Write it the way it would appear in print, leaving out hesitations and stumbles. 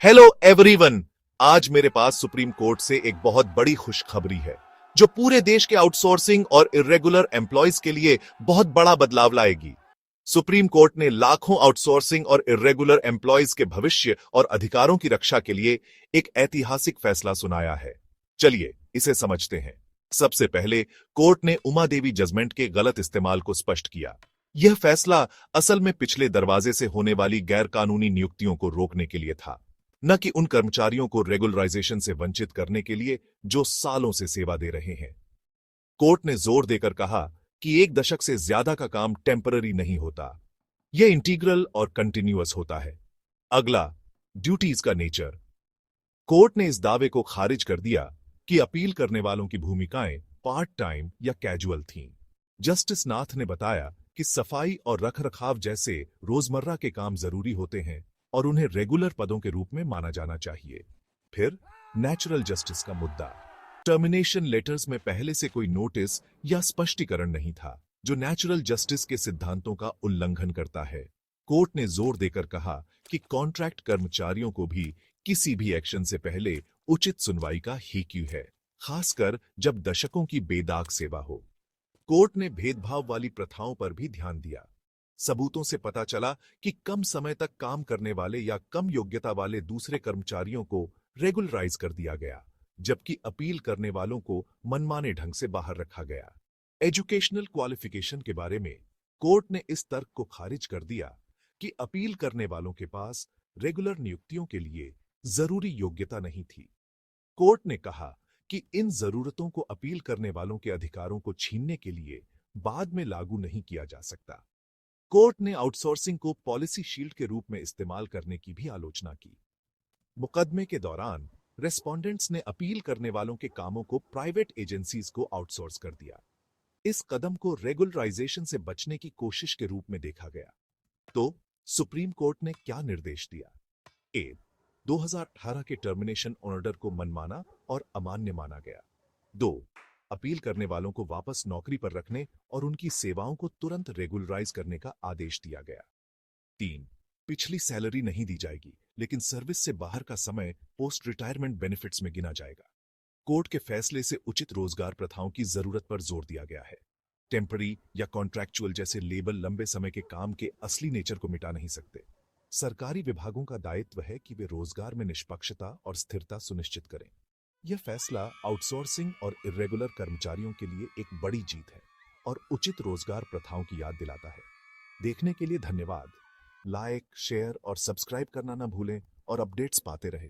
Hello everyone. आज मेरे पास supreme court से एक बहुत बड़ी खुशखबरी है जो पूरे देश के आउटसोर्सिंग और इर्रेगुलर एम्प्लॉयज के लिए बहुत बड़ा बदलाव लाएगी। सुप्रीम कोर्ट ने लाखों आउटसोर्सिंग और इर्रेगुलर एम्प्लॉयज के भविष्य और अधिकारों की रक्षा के लिए एक ऐतिहासिक फैसला सुनाया है। चलिए इसे समझते हैं। सबसे पहले कोर्ट ने उमा देवी जजमेंट के गलत इस्तेमाल को स्पष्ट किया। यह फैसला असल में पिछले दरवाजे से होने वाली गैरकानूनी नियुक्तियों को रोकने के लिए था, न कि उन कर्मचारियों को रेगुलराइजेशन से वंचित करने के लिए जो सालों से सेवा दे रहे हैं। कोर्ट ने जोर देकर कहा कि एक दशक से ज्यादा का काम टेम्पररी नहीं होता, यह इंटीग्रल और कंटिन्यूअस होता है। अगला, ड्यूटीज का नेचर। कोर्ट ने इस दावे को खारिज कर दिया कि अपील करने वालों की भूमिकाएं पार्ट टाइम या कैजुअल थीं। जस्टिस नाथ ने बताया कि सफाई और रखरखाव जैसे रोजमर्रा के काम जरूरी होते हैं और उन्हें रेगुलर पदों के रूप में माना जाना चाहिए। फिर नेचुरल जस्टिस का मुद्दा। टर्मिनेशन लेटर्स में पहले से कोई नोटिस या स्पष्टीकरण नहीं था, जो नेचुरल जस्टिस के सिद्धांतों का उल्लंघन करता है। कोर्ट ने जोर देकर कहा कि कॉन्ट्रैक्ट कर्मचारियों को भी किसी भी एक्शन से पहले उचित सुनवाई का ही क्यों है, खासकर जब दशकों की बेदाग सेवा हो। कोर्ट ने भेदभाव वाली प्रथाओं पर भी ध्यान दिया। सबूतों से पता चला कि कम समय तक काम करने वाले या कम योग्यता वाले दूसरे कर्मचारियों को रेगुलराइज कर दिया गया, जबकि अपील करने वालों को मनमाने ढंग से बाहर रखा गया। एजुकेशनल क्वालिफिकेशन के बारे में कोर्ट ने इस तर्क को खारिज कर दिया कि अपील करने वालों के पास रेगुलर नियुक्तियों के लिए जरूरी योग्यता नहीं थी। कोर्ट ने कहा कि इन जरूरतों को अपील करने वालों के अधिकारों को छीनने के लिए बाद में लागू नहीं किया जा सकता। कोर्ट ने आउटसोर्सिंग को पॉलिसी शील्ड के रूप में इस्तेमाल करने की भी आलोचना की। मुकदमे के दौरान रेस्पोंडेंट्स ने अपील करने वालों के कामों को प्राइवेट एजेंसीज को आउटसोर्स कर दिया। इस कदम को रेगुलराइजेशन से बचने की कोशिश के रूप में देखा गया। तो सुप्रीम कोर्ट ने क्या निर्देश दिया? ए, 2018 के टर्मिनेशन ऑर्डर को मनमाना और अमान्य माना गया। 2, अपील करने वालों को वापस नौकरी पर रखने और उनकी सेवाओं को तुरंत रेगुलराइज करने का आदेश दिया गया। 3, पिछली सैलरी नहीं दी जाएगी, लेकिन सर्विस से बाहर का समय पोस्ट रिटायरमेंट बेनिफिट्स में गिना जाएगा। कोर्ट के फैसले से उचित रोजगार प्रथाओं की जरूरत पर जोर दिया गया है। टेम्पररी या कॉन्ट्रैक्चुअल जैसे लेबल लंबे समय के काम के असली नेचर को मिटा नहीं सकते। सरकारी विभागों का दायित्व है कि वे रोजगार में निष्पक्षता और स्थिरता सुनिश्चित करें। यह फैसला आउटसोर्सिंग और इर्रेगुलर कर्मचारियों के लिए एक बड़ी जीत है और उचित रोजगार प्रथाओं की याद दिलाता है। देखने के लिए धन्यवाद। लाइक, शेयर और सब्सक्राइब करना ना भूलें और अपडेट्स पाते रहें।